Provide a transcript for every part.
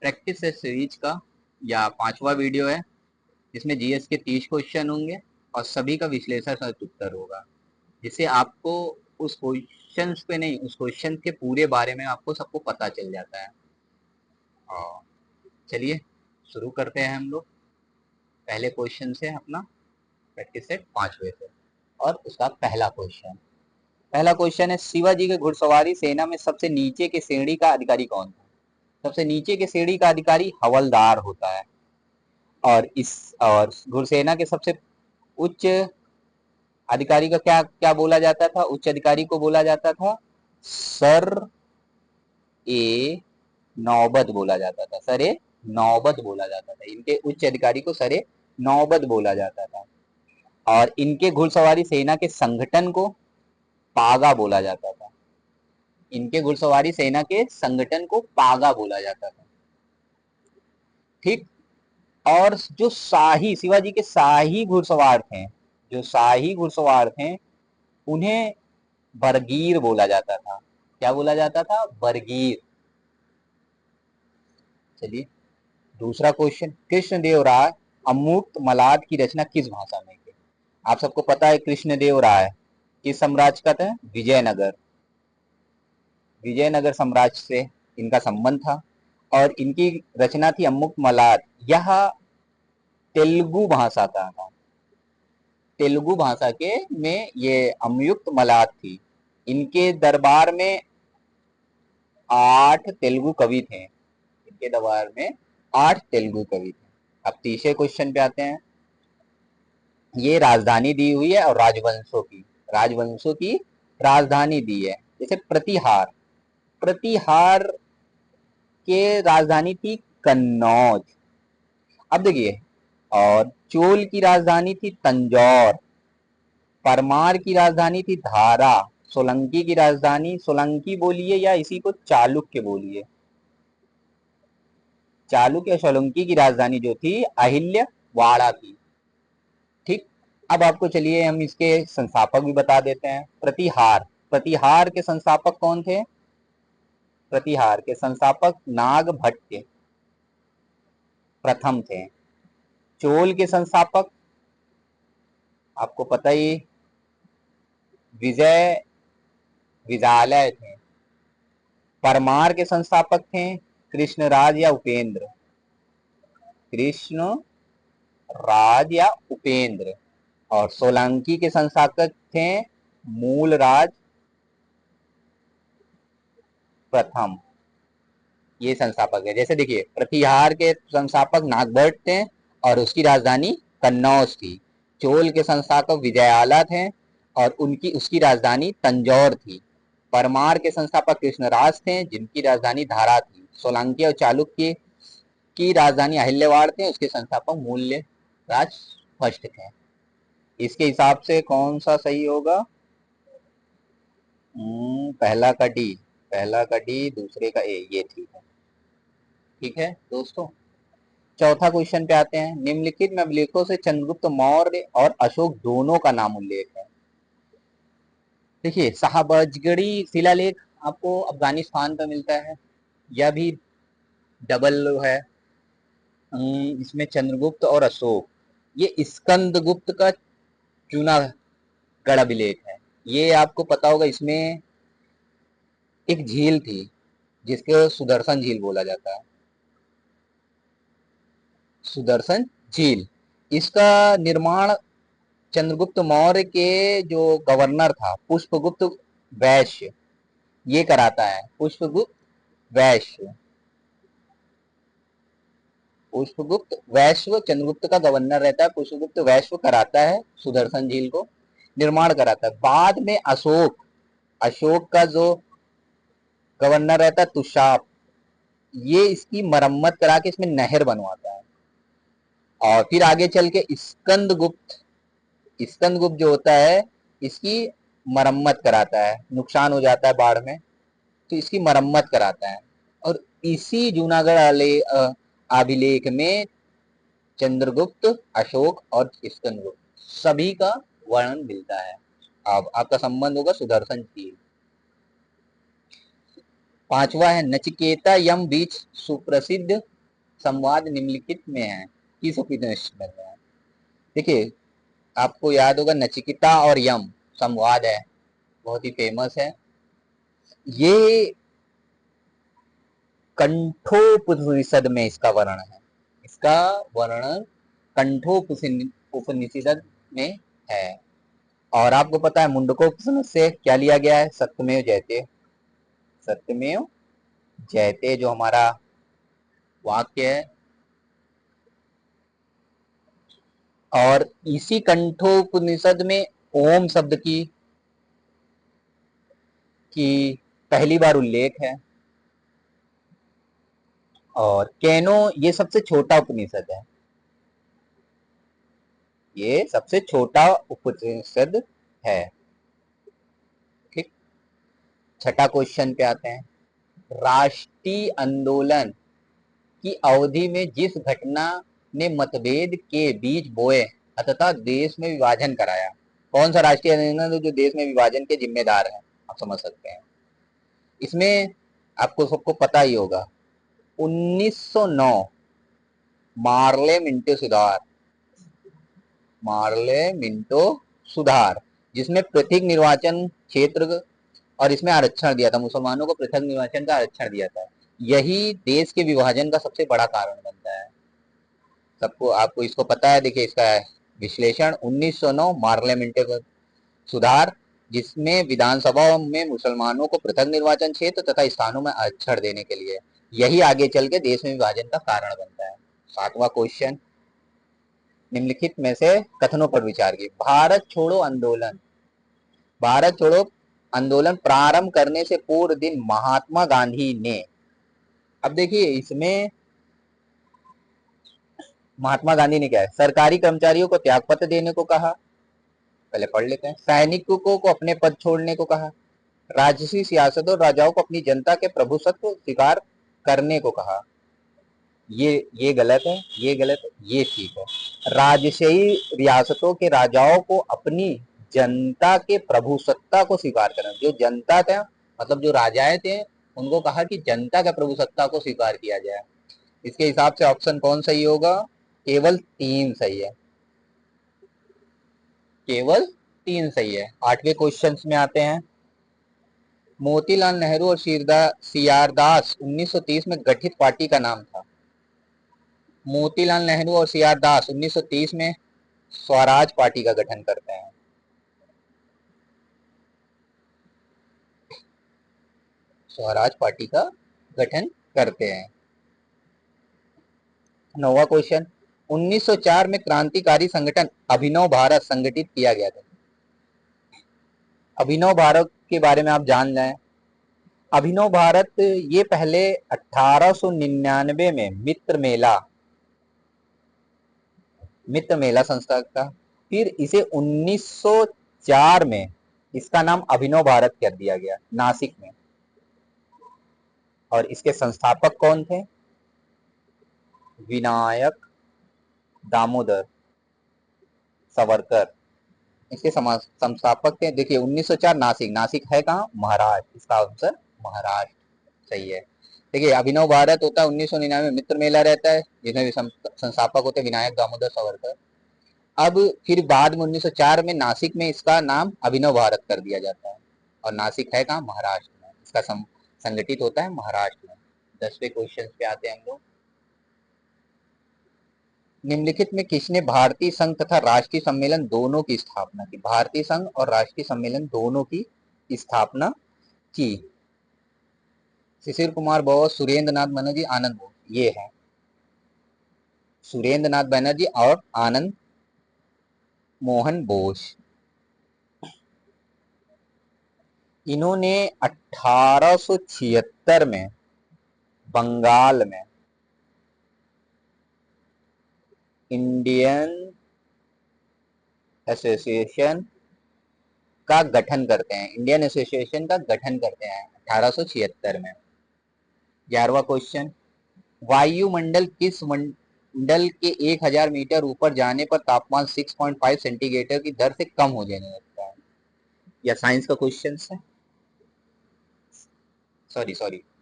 Practice है series का या 5वां वीडियो है, जिसमें जीएस के 30 क्वेश्चन होंगे और सभी का विश्लेषण सहित उत्तर होगा, जिससे आपको उस क्वेश्चन पे नहीं, उस क्वेश्चन के पूरे बारे में आपको सबको पता चल जाता है। और चलिए शुरू करते हैं हम लोग पहले क्वेश्चन से अपना प्रैक्टिस सेट 5वें से। और उसका पहला क्वेश्चन है, शिवाजी के घुड़सवारी सेना में सबसे नीचे के श्रेणी का अधिकारी कौन था? सबसे नीचे के श्रेणी का अधिकारी हवलदार होता है। और घुड़सेना के सबसे उच्च अधिकारी का क्या क्या बोला जाता था? उच्च अधिकारी को बोला जाता था सर ए नौबत बोला जाता था। सर ए नौबत बोला जाता था। इनके उच्च अधिकारी को सर ए नौबत बोला जाता था। और इनके घुड़सवारी सेना के संगठन को पागा बोला जाता था। इनके घुड़सवारी सेना के संगठन को पागा बोला जाता था। ठीक। और जो शाही शिवाजी के शाही घुड़सवार थे, जो शाही घुड़सवार थे, उन्हें बरगीर बोला जाता था। क्या बोला जाता था? बरगीर। चलिए दूसरा क्वेश्चन, कृष्णदेव राय अमूर्त मलाद की रचना किस भाषा में की? आप सबको पता है कृष्णदेव राय किस साम्राज्य का था? विजयनगर। विजयनगर साम्राज्य से इनका संबंध था और इनकी रचना थी अमुक मलाद। यह तेलुगु भाषा का था। तेलुगु भाषा के में ये अमयुक्त मलाद थी। इनके दरबार में 8 तेलुगु कवि थे। इनके दरबार में 8 तेलुगु कवि थे। अब तीसरे क्वेश्चन पे आते हैं। ये राजधानी दी हुई है और राजवंशों की राजधानी दी है। जैसे प्रतिहार, प्रतिहार के राजधानी थी कन्नौज। अब देखिए, और चोल की राजधानी थी तंजौर। परमार की राजधानी थी धारा। सोलंकी की राजधानी, सोलंकी बोलिए या इसी को चालुक्य बोलिए, चालुक्य और सोलंकी की राजधानी जो थी अहिल्यावाड़ा थी। ठीक। अब आपको चलिए हम इसके संस्थापक भी बता देते हैं। प्रतिहार, प्रतिहार के संस्थापक कौन थे? प्रतिहार के संस्थापक नागभट्ट प्रथम थे। चोल के संस्थापक आपको पता ही, विजय विद्यालय थे। परमार के संस्थापक थे कृष्णराज या उपेंद्र, कृष्ण राज या उपेंद्र। और सोलंकी के संस्थापक थे मूलराज प्रथम। ये संस्थापक है। जैसे देखिए, प्रतिहार के संस्थापक नागभट्ट थे और उसकी राजधानी कन्नौज थी। चोल के संस्थापक विजयाला थे और उनकी उसकी राजधानी तंजौर थी। परमार के संस्थापक कृष्णराज थे जिनकी राजधानी धारा थी। सोलंकी और चालुक्य की राजधानी अहिल्यावाड़ थे, उसके संस्थापक मूल्य राज फर्स्ट थे। इसके हिसाब से कौन सा सही होगा? पहला का डी, पहला का डी, दूसरे का ए, ये ठीक है। ठीक है दोस्तों, चौथा क्वेश्चन पे आते हैं। निम्नलिखित में अभिलेखों से चंद्रगुप्त मौर्य और अशोक दोनों का नाम उल्लेख है। देखिए, साहबजगड़ी शिलालेख आपको अफगानिस्तान पे मिलता है। यह भी डबल है। इसमें चंद्रगुप्त और अशोक, ये स्कंदगुप्त का जूनागढ़ अभिलेख है। ये आपको पता होगा, इसमें एक झील थी जिसको सुदर्शन झील बोला जाता है। सुदर्शन झील, इसका निर्माण चंद्रगुप्त मौर्य के जो गवर्नर था पुष्पगुप्त वैश्य, ये कराता है। पुष्पगुप्त वैश्य, पुष्पगुप्त वैश्य चंद्रगुप्त का गवर्नर रहता है। पुष्पगुप्त वैश्य कराता है सुदर्शन झील को, निर्माण कराता है। बाद में अशोक, अशोक का जो गवर्नर रहता है तुषाप, ये इसकी मरम्मत करा के इसमें नहर बनवाता है। और फिर आगे चल के स्कंदगुप्त, स्कंदगुप्त जो होता है इसकी मरम्मत कराता है। नुकसान हो जाता है बाढ़ में तो इसकी मरम्मत कराता है। और इसी जूनागढ़ अभिलेख में चंद्रगुप्त, अशोक और स्कंदगुप्त सभी का वर्णन मिलता है। अब आपका संबंध होगा सुदर्शन झील। पांचवा है नचिकेता यम बीच सुप्रसिद्ध संवाद निम्नलिखित में है, किस उपनिषद में है? देखिए आपको याद होगा नचिकेता और यम संवाद है, बहुत ही फेमस है। ये कंठोपनिषद में इसका वर्णन है, इसका वर्णन कंठोपनिषद में है। और आपको पता है मुंडकोपनिषद से क्या लिया गया है? सत्यमेव जयते, सत्यमेव जयते जो हमारा वाक्य है। और इसी कंठोपनिषद में ओम शब्द की पहली बार उल्लेख है। और केनो ये सबसे छोटा उपनिषद है, ये सबसे छोटा उपनिषद है। ठीक, छठा क्वेश्चन पे आते हैं। राष्ट्रीय आंदोलन की अवधि में जिस घटना ने मतभेद के बीज बोए अतः देश में विभाजन कराया, कौन सा राष्ट्रीय आंदोलन जो देश में विभाजन के जिम्मेदार है? आप समझ सकते हैं। इसमें आपको सबको पता ही होगा 1909 मार्ले मिंटो सुधार, मार्ले मिंटो सुधार, जिसमें पृथक निर्वाचन क्षेत्र और इसमें आरक्षण दिया था, मुसलमानों को पृथक निर्वाचन का आरक्षण दिया था। यही देश के विभाजन का सबसे बड़ा कारण बनता है। सबको आपको इसको पता है। देखिए इसका विश्लेषण 1909 मार्लियामेंटो सुधार, जिसमें विधानसभा में मुसलमानों को पृथक निर्वाचन क्षेत्र तथा स्थानों में आरक्षण देने के लिए, यही आगे चल के देश में विभाजन का कारण बनता है। सातवां क्वेश्चन, निम्नलिखित में से कथनों पर विचार की। भारत छोड़ो आंदोलन, भारत छोड़ो आंदोलन प्रारंभ करने से पूर्व दिन महात्मा गांधी ने, अब देखिए इसमें महात्मा गांधी ने क्या है, सरकारी कर्मचारियों को त्यागपत्र देने को कहा, पहले पढ़ लेते हैं। सैनिकों को अपने पद छोड़ने को कहा। राजसी सियासत और राजाओं को अपनी जनता के प्रभुसत्व स्वीकार करने को कहा। ये गलत है, ये गलत है, ये ठीक है। राजशाही रियासतों के राजाओं को अपनी जनता के प्रभुसत्ता को स्वीकार करना, जो जनता थे मतलब जो राजाएं थे उनको कहा कि जनता का प्रभुसत्ता को स्वीकार किया जाए। इसके हिसाब से ऑप्शन कौन सही होगा? केवल 3 सही है, केवल 3 सही है। आठवें क्वेश्चन में आते हैं। मोतीलाल नेहरू और सीआरदास 1930 में गठित पार्टी का नाम था। मोतीलाल नेहरू और सीआरदास 1930 में स्वराज पार्टी का गठन करते हैं। स्वराज पार्टी का गठन करते हैं। 9वां क्वेश्चन, 1904 में क्रांतिकारी संगठन अभिनव भारत संगठित किया गया था। अभिनव भारत के बारे में आप जान जाएं। अभिनव भारत ये पहले 1899 में मित्र मेला संस्था का, फिर इसे 1904 में इसका नाम अभिनव भारत कर दिया गया नासिक में। और इसके संस्थापक कौन थे? विनायक दामोदर सावरकर इसके संस्थापक थे। देखिए 1904 नासिक, नासिक है कहाँ? महाराष्ट्र, इसका आंसर महाराष्ट्र सही है। देखिए अभिनव भारत होता है 1999 मित्र मेला रहता है, जिसमें संस्थापक होते विनायक दामोदर सावरकर। अब फिर बाद में 1904 में नासिक में इसका नाम अभिनव भारत कर दिया जाता है। और नासिक है कहाँ? महाराष्ट्र में, इसका संगठित होता है महाराष्ट्र में। 10वें क्वेश्चन पे आते हैं हम लोग। निम्नलिखित में किसने भारतीय संघ तथा राष्ट्रीय सम्मेलन दोनों की स्थापना की? भारतीय संघ और राष्ट्रीय सम्मेलन दोनों की स्थापना की। शिशिर कुमार बोस, सुरेंद्र नाथ बनर्जी, आनंद बोस, ये है सुरेंद्र नाथ बनर्जी और आनंद मोहन बोस। इन्होंने 1876 में बंगाल में इंडियन एसोसिएशन का गठन करते हैं, इंडियन एसोसिएशन का गठन करते हैं 1876 में। 11वां क्वेश्चन, वायुमंडल किस मंडल के 1000 मीटर ऊपर जाने पर तापमान 6.5 सेंटीग्रेड की दर से कम हो जाने लगता है? या साइंस का क्वेश्चन है, सॉरी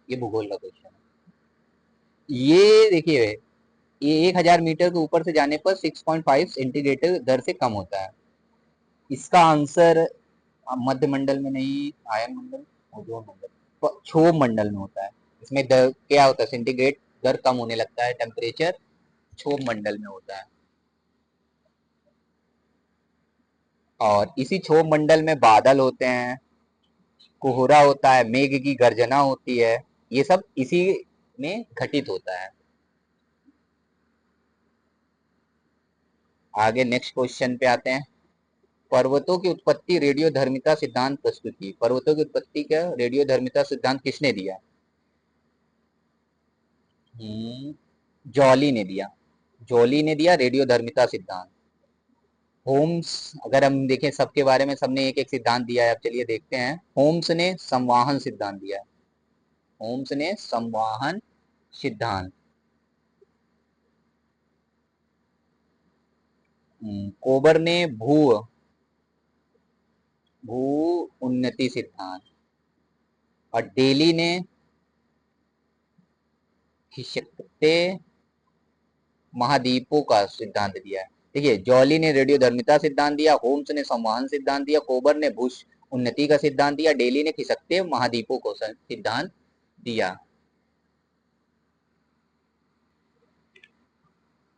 ये भूगोल का क्वेश्चन है। ये देखिए, ये 1000 मीटर के ऊपर से जाने पर 6.5 सेंटीग्रेड दर से कम होता है। इसका आंसर मध्य मंडल में नहीं, आयन मंडल, ओजोन मंडल, क्षोभ मंडल में होता है। इसमें दर क्या होता है, सेंटीग्रेड दर कम होने लगता है, टेम्परेचर क्षोभ मंडल में होता है। और इसी क्षोभ मंडल में बादल होते हैं, कोहरा होता है, मेघ की गर्जना होती है, ये सब इसी में घटित होता है। आगे नेक्स्ट क्वेश्चन पे आते हैं। पर्वतों की उत्पत्ति रेडियोधर्मिता सिद्धांत प्रस्तुत की। पर्वतों की उत्पत्ति का रेडियोधर्मिता सिद्धांत किसने दिया? जॉली ने दिया। जॉली ने दिया रेडियोधर्मिता सिद्धांत। होम्स, अगर हम देखें सबके बारे में, सबने एक एक सिद्धांत दिया है। अब चलिए देखते हैं। होम्स ने संवाहन सिद्धांत दिया। होम्स ने संवाहन सिद्धांत। कोबर ने भू भू उन्नति सिद्धांत। और डेली ने खिसकते महाद्वीपों का सिद्धांत दिया है। देखिए, जॉली ने रेडियोधर्मिता सिद्धांत दिया, होम्स ने संवहन सिद्धांत दिया, कोबर ने भूश उन्नति का सिद्धांत दिया, डेली ने खिसकते महाद्वीपों को सिद्धांत दिया।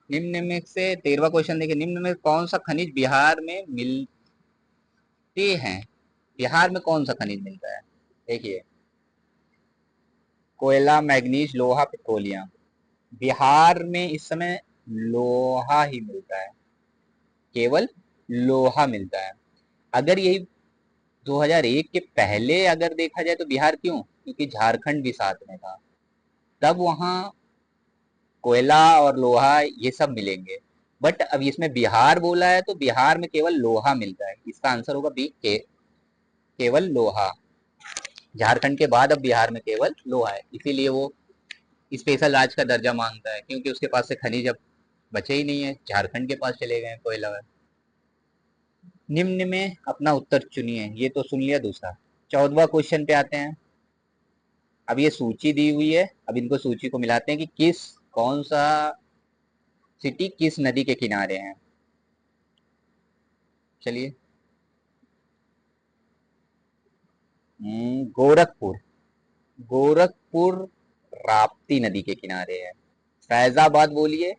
निम्न में से 13वां क्वेश्चन देखिए, निम्न में कौन सा खनिज बिहार में मिलते हैं? बिहार में कौन सा खनिज मिलता है? देखिए, कोयला, मैग्नीज, लोहा, पेट्रोलियम। बिहार में इस समय लोहा ही मिलता है, केवल लोहा मिलता है। अगर यही 2001 के पहले अगर देखा जाए तो बिहार क्यों, क्योंकि झारखंड भी साथ में था, तब वहां कोयला और लोहा ये सब मिलेंगे। बट अब इसमें बिहार बोला है तो बिहार में केवल लोहा मिलता है। इसका आंसर होगा बी, केवल लोहा। झारखंड के बाद अब बिहार में केवल लोहा है, इसीलिए वो स्पेशल राज्य का दर्जा मांगता है, क्योंकि उसके पास से खनिज अब बचे ही नहीं है, झारखंड के पास चले गए कोयला। निम्न में अपना उत्तर चुनिए, ये तो सुन लिया। दूसरा 14वां क्वेश्चन पे आते हैं। अब ये सूची दी हुई है, अब इनको सूची को मिलाते हैं कि कौन सा सिटी किस नदी के किनारे है। चलिए, गोरखपुर। गोरखपुर राप्ती नदी के किनारे है। फैजाबाद बोलिए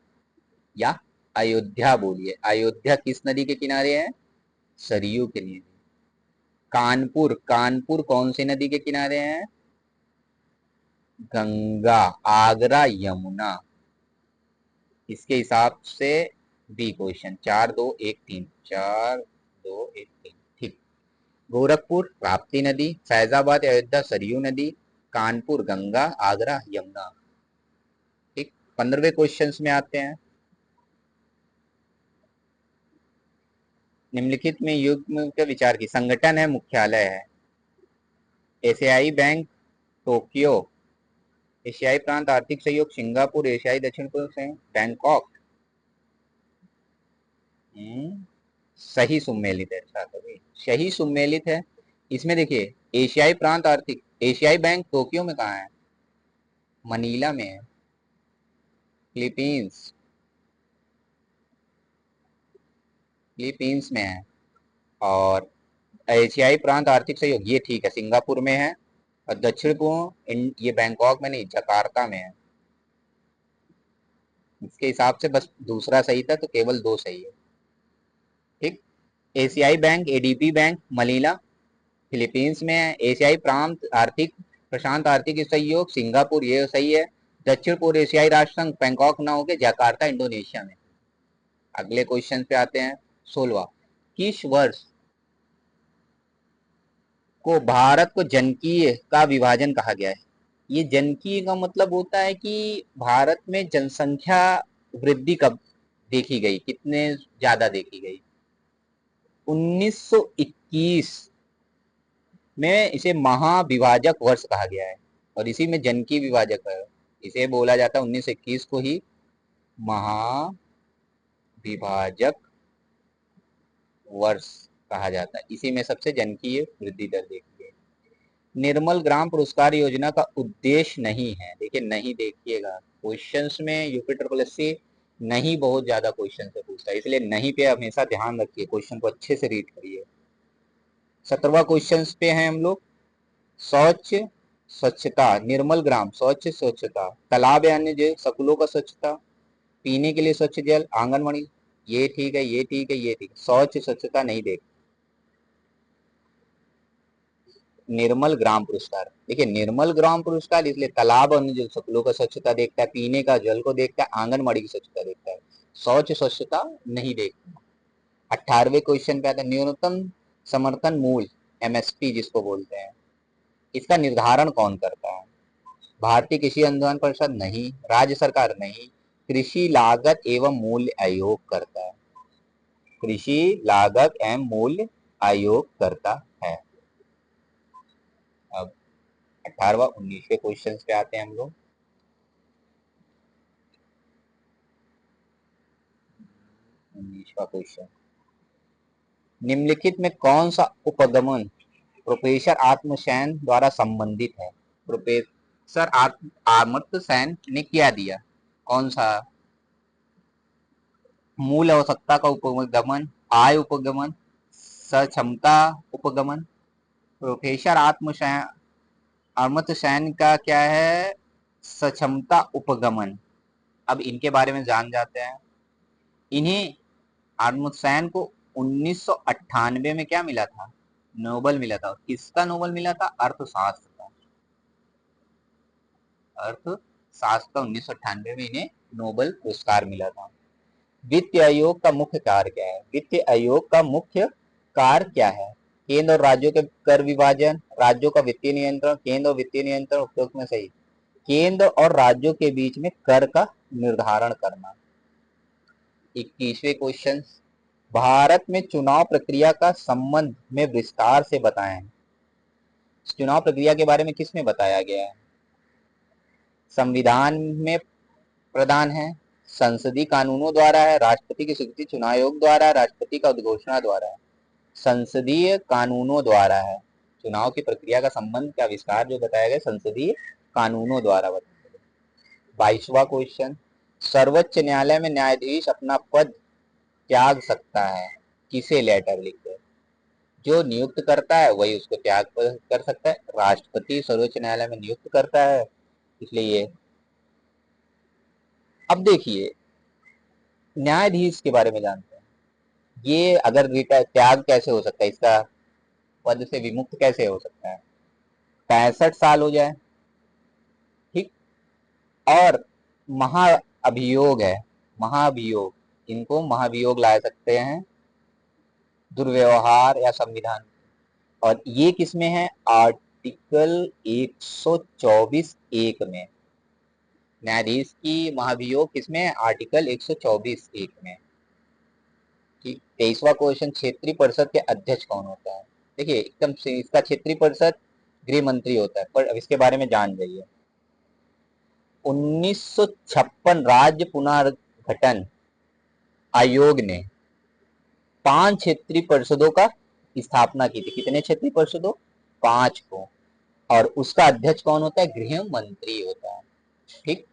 या अयोध्या बोलिए। अयोध्या किस नदी के किनारे है? सरयू के लिए। कानपुर, कानपुर कौन सी नदी के किनारे है? गंगा। आगरा यमुना। इसके हिसाब से बी क्वेश्चन। 4 2 1 3, 4 2 1 3, ठीक। गोरखपुर राप्ती नदी, फैजाबाद अयोध्या सरयू नदी, कानपुर गंगा, आगरा यमुना। ठीक। 15वें क्वेश्चन में आते हैं। निम्नलिखित में युग्म के विचार की संगठन है, मुख्यालय है। एशियाई बैंक टोक्यो, एशियाई प्रांत आर्थिक सहयोग सिंगापुर, एशियाई दक्षिण पूर्व संघ बैंकॉक। सही सुमेलित है छात्र, सही सुमेलित है। इसमें देखिए, एशियाई प्रांत आर्थिक, एशियाई बैंक टोक्यो में कहाँ है? मनीला में है, फिलीपींस, फिलीपींस में है। और एशियाई प्रांत आर्थिक सहयोग ये ठीक है, सिंगापुर में है। और दक्षिण पूर्व ये बैंकॉक में नहीं, जकार्ता में है। इसके हिसाब से बस दूसरा सही था, तो केवल दो सही है। ठीक। एशियाई bank ADB bank Manila Philippines में है। एशियाई प्रांत आर्थिक प्रशांत आर्थिक सहयोग सिंगापुर, ये सही है। दक्षिण पूर्व एशियाई राष्ट्र संघ बैंकॉक ना होकर जकार्ता इंडोनेशिया में। अगले क्वेश्चन पे आते हैं। 16वां, किस वर्ष को भारत को जनकीय का विभाजन कहा गया है? ये जनकीय का मतलब होता है कि भारत में जनसंख्या वृद्धि कब देखी गई, कितने ज्यादा देखी गई। 1921 में इसे महाविभाजक वर्ष कहा गया है, और इसी में जनकीय विभाजक है। इसे बोला जाता है 1921 को ही महाविभाजक वर्ष कहा जाता है। इसी में सबसे जनकीय वृद्धि दर देखी गई। निर्मल ग्राम पुरस्कार योजना का उद्देश्य नहीं है। देखिए नहीं, देखिएगा क्वेश्चंस में यूपी नहीं बहुत ज्यादा क्वेश्चन से पूछता है, इसलिए नहीं पे हमेशा ध्यान रखिए, क्वेश्चन को अच्छे से रीड करिए। 17वां क्वेश्चन पे हैं हम लोग। स्वच्छ स्वच्छता, निर्मल ग्राम स्वच्छ स्वच्छता, तालाब यानी जो स्कूलों का स्वच्छता, पीने के लिए स्वच्छ जल, आंगनबाड़ी, ये ठीक है, ये ठीक है, ये ठीक है। स्वच्छ स्वच्छता नहीं देख। निर्मल ग्राम पुरस्कार, देखिए निर्मल ग्राम पुरस्कार इसलिए तालाब और जो स्कूलों का स्वच्छता देखता है, पीने का जल को देखता है, आंगनबाड़ी की स्वच्छता देखता है, शौच स्वच्छता नहीं देखता। 18वें क्वेश्चन पे आता है न्यूनतम समर्थन मूल्य, एमएसपी जिसको बोलते हैं, इसका निर्धारण कौन करता है? भारतीय कृषि अनुदान परिषद नहीं, राज्य सरकार नहीं, कृषि लागत एवं मूल्य आयोग करता है। कृषि लागत एवं मूल्य आयोग करता है। अब 18वां 19वें क्वेश्चन पे आते हैं हम लोग। 19वां क्वेश्चन, निम्नलिखित में कौन सा उपगमन प्रोफेसर आत्मसेन द्वारा संबंधित है? प्रोफेसर आत्मसेन ने क्या दिया, कौन सा? मूल आवश्यकता का उपगमन, आय उपगमन, सक्षमता उपगमन। प्रोफेसर आत्मसेन का क्या है? सक्षमता उपगमन। अब इनके बारे में जान जाते हैं। इन्हें आत्मसेन को 1998 में क्या मिला था? नोबेल मिला था। किसका नोबेल मिला था? अर्थशास्त्र का। अर्थशास्त्र का 1998 में इन्हें नोबेल पुरस्कार मिला था। वित्त आयोग का मुख्य कार्य क्या है? वित्त आयोग का मुख्य कार्य क्या है? केंद्र और राज्यों के कर विभाजन, राज्यों का वित्तीय नियंत्रण, केंद्र और वित्तीय नियंत्रण, उपयुक्त में सही। केंद्र और राज्यों के बीच में कर का निर्धारण करना। 21वें क्वेश्चन, भारत में चुनाव प्रक्रिया का संबंध में विस्तार से बताएं। चुनाव प्रक्रिया के बारे में किसमें बताया गया है? संविधान में प्रदान है, संसदीय कानूनों द्वारा है, राष्ट्रपति की स्वीकृति, चुनाव आयोग द्वारा है, राष्ट्रपति का उद्घोषणा द्वारा है। संसदीय कानूनों द्वारा है। चुनाव की प्रक्रिया का संबंध का विस्तार जो बताया गया संसदीय कानूनों द्वारा बताया गया। 22वां क्वेश्चन, सर्वोच्च न्यायालय में न्यायाधीश अपना पद त्याग सकता है, किसे लेटर लिखकर? जो नियुक्त करता है वही उसको त्याग कर सकता है। राष्ट्रपति सर्वोच्च न्यायालय में नियुक्त करता है, इसलिए। अब देखिए न्यायाधीश के बारे में जानते हैं। ये अगर त्याग कैसे हो सकता है, इसका पद से विमुक्त कैसे हो सकता है? 65 साल हो जाए, ठीक, और महाअभियोग है, महाभियोग, इनको महाभियोग ला सकते हैं, दुर्व्यवहार या संविधान। और ये किसमें है? आर्टिकल 124(1) में। न्यायाधीश की महाभियोग किसमें है? आर्टिकल 124(1) में। ठीक। 23वां क्वेश्चन, क्षेत्रीय परिषद के अध्यक्ष कौन होता है? देखिए एकदम से इसका क्षेत्रीय परिषद गृह मंत्री होता है, पर अब इसके बारे में जान जाइए। 1956 राज्य पुनर्गठन आयोग ने 5 क्षेत्रीय परिषदों का स्थापना की थी। कितने क्षेत्रीय परिषदों? 5 को। और उसका अध्यक्ष कौन होता है? गृह मंत्री होता है। ठीक।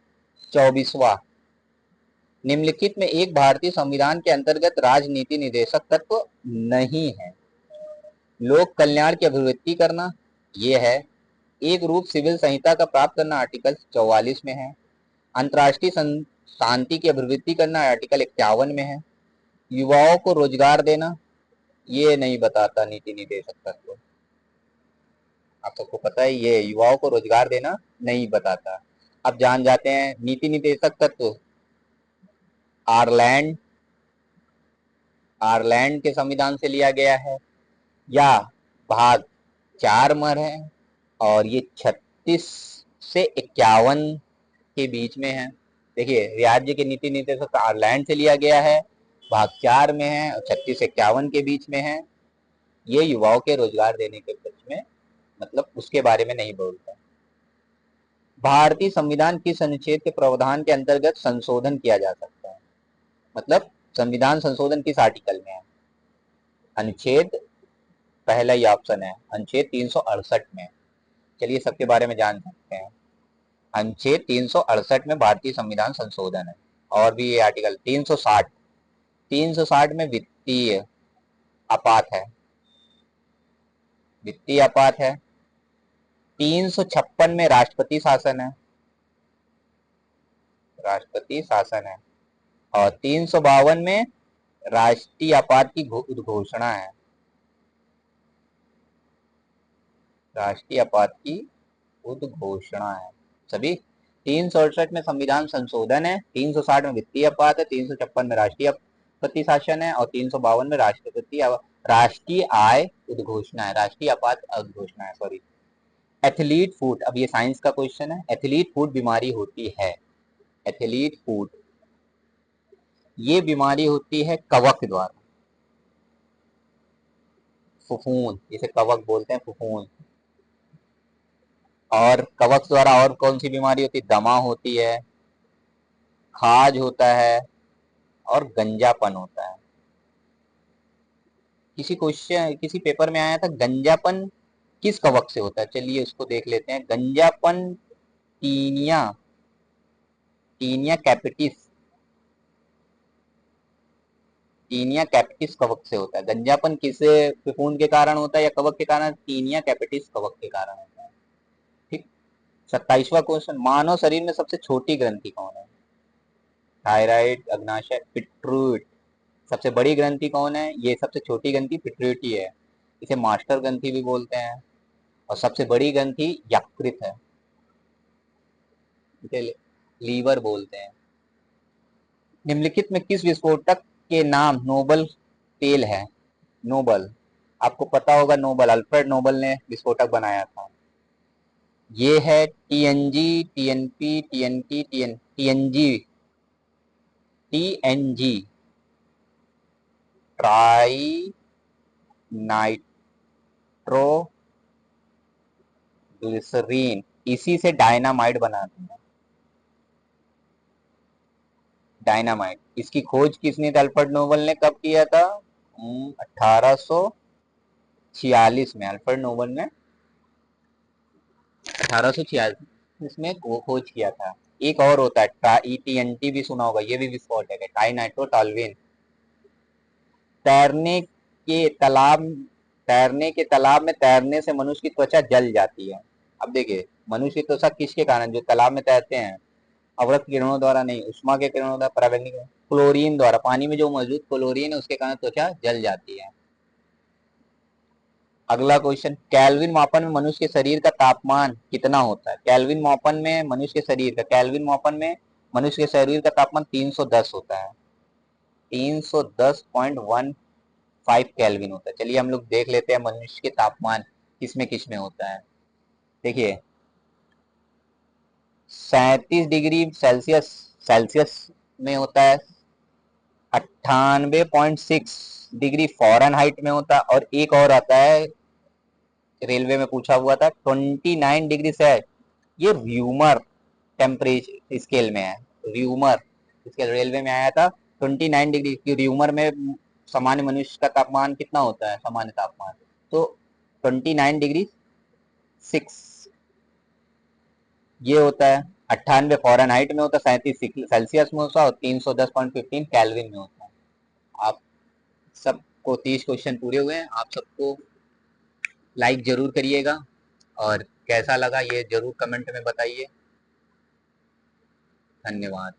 24वां, निम्नलिखित में एक भारतीय संविधान के अंतर्गत राजनीति निदेशक तत्व नहीं है। लोक कल्याण की अभिवृद्धि करना, ये है। एक रूप सिविल संहिता का प्राप्त करना, आर्टिकल 44 में है। अंतर्राष्ट्रीय शांति की अभिवृद्धि करना, आर्टिकल 51 में है। युवाओं को रोजगार देना, ये नहीं बताता नीति निदेशक तत्व। आप सबको पता है ये युवाओं को रोजगार देना नहीं बताता। अब जान जाते हैं नीति निदेशक तत्व। आयरलैंड, आयरलैंड के संविधान से लिया गया है, या भाग 4 मर है, और ये 36 से 51 के बीच में है। देखिए राज्य के नीति निदेशक आयरलैंड से लिया गया है, भाग 4 में है, और 36 से 51 के बीच में है। ये युवाओं के रोजगार देने के पक्ष में, मतलब उसके बारे में नहीं बोलता। भारतीय संविधान किस अनुच्छेद के प्रावधान के अंतर्गत संशोधन किया जा सकता है? मतलब संविधान संशोधन किस आर्टिकल में है? अनुच्छेद, पहला ही ऑप्शन है अनुच्छेद 368 में। चलिए सबके बारे में जान सकते हैं। अनुच्छेद 368 में भारतीय संविधान संशोधन है। और भी ये आर्टिकल 360 में वित्तीय आपात है, वित्तीय आपात है। 356 में राष्ट्रपति शासन है, राष्ट्रपति शासन है। और 352 में राष्ट्रीय आपात की उद्घोषणा है, राष्ट्रीय आपात की उद्घोषणा है। सभी 368 में संविधान संशोधन है, 360 में वित्तीय आपात है, 356 में राष्ट्रीय आपत्ति शासन है और 352 में राष्ट्रीय आय उद्घोषणा है, राष्ट्रीय आपात उद्घोषणा है, सॉरी। एथलीट फूट, अब ये साइंस का क्वेश्चन है। एथलीट फूट बीमारी होती है, एथलीट फूट ये बीमारी होती है कवक द्वारा, फुफूंद, जिसे कवक बोलते हैं, फुफूंद। और कवक द्वारा और कौन सी बीमारी होती है? दमा होती है, खाज होता है और गंजापन होता है। किसी क्वेश्चन, किसी पेपर में आया था गंजापन किस कवक से होता है, चलिए उसको देख लेते हैं। गंजापन tinea, tinea capitis, tinea capitis कवक से होता है। गंजापन किस फफूंद के कारण होता है या कवक के कारण? टीनिया कैपिटिस कवक के कारण होता है। ठीक। 27वां क्वेश्चन, मानव शरीर में सबसे छोटी ग्रंथि कौन है? थायराइड, अग्नाशय, पिट्रूट। सबसे बड़ी ग्रंथि कौन है? ये सबसे छोटी ग्रंथि पिट्यूटरी है, इसे मास्टर ग्रंथि भी बोलते हैं। और सबसे बड़ी ग्रंथि यकृत है, इसे लीवर बोलते हैं। निम्नलिखित में किस विस्फोटक के नाम नोबल तेल है? नोबल, आपको पता होगा, नोबल, अल्फ्रेड नोबल ने विस्फोटक बनाया था। ये है TNG, TNP, TNT, TNG, TNG, tri nitro glycerine. इसी से डायनामाइट बनाते हैं, डायनामाइट। इसकी खोज किसने? अल्फ्रेड नोबल ने कब किया था? 1846 में अल्फ्रेड नोबल ने 1846 में खोज किया था। एक और होता है टीएनटी, भी सुना होगा, ये भी विस्फोटक है, टाई नाइट्रोटॉल्विन। तैरने के तालाब, तैरने के तालाब में तैरने से मनुष्य की त्वचा जल जाती है। अब देखिए, मनुष्य की त्वचा किसके कारण? जो तालाब में तैरते हैं, अवरक्त किरणों द्वारा नहीं, उष्मा के किरणों द्वारा, पराबैंगनी, क्लोरीन द्वारा, पानी में जो मौजूद क्लोरीन है उसके कारण त्वचा जल जाती है। अगला क्वेश्चन, केल्विन मापन में मनुष्य के शरीर का तापमान कितना होता है? केल्विन मापन में मनुष्य के शरीर का, केल्विन मापन में मनुष्य के शरीर का तापमान 310 होता है, 310.15 केल्विन होता है। चलिए हम लोग देख लेते हैं मनुष्य के तापमान किसमें किसमें होता है। देखिए, 37 डिग्री सेल्सियस में होता है, 98.6 डिग्री फ़ारेनहाइट में होता है, और एक और आता है, रेलवे में पूछा हुआ था, 29 डिग्री से, ये र्यूमर टेम्परेचर स्केल में है, र्यूमर स्केल रेलवे में आया था। 29 डिग्री की र्यूमर में सामान्य मनुष्य का तापमान कितना होता है? सामान्य तापमान तो 29 डिग्री 6 ये होता है। 98 फ़ारेनहाइट में होता है, 37 सेल्सियस में होता है, और 310.15 केल्विन में होता है। आप सबको 30 क्वेश्चन पूरे हुए हैं। आप सबको लाइक जरूर करिएगा, और कैसा लगा ये जरूर कमेंट में बताइए। धन्यवाद।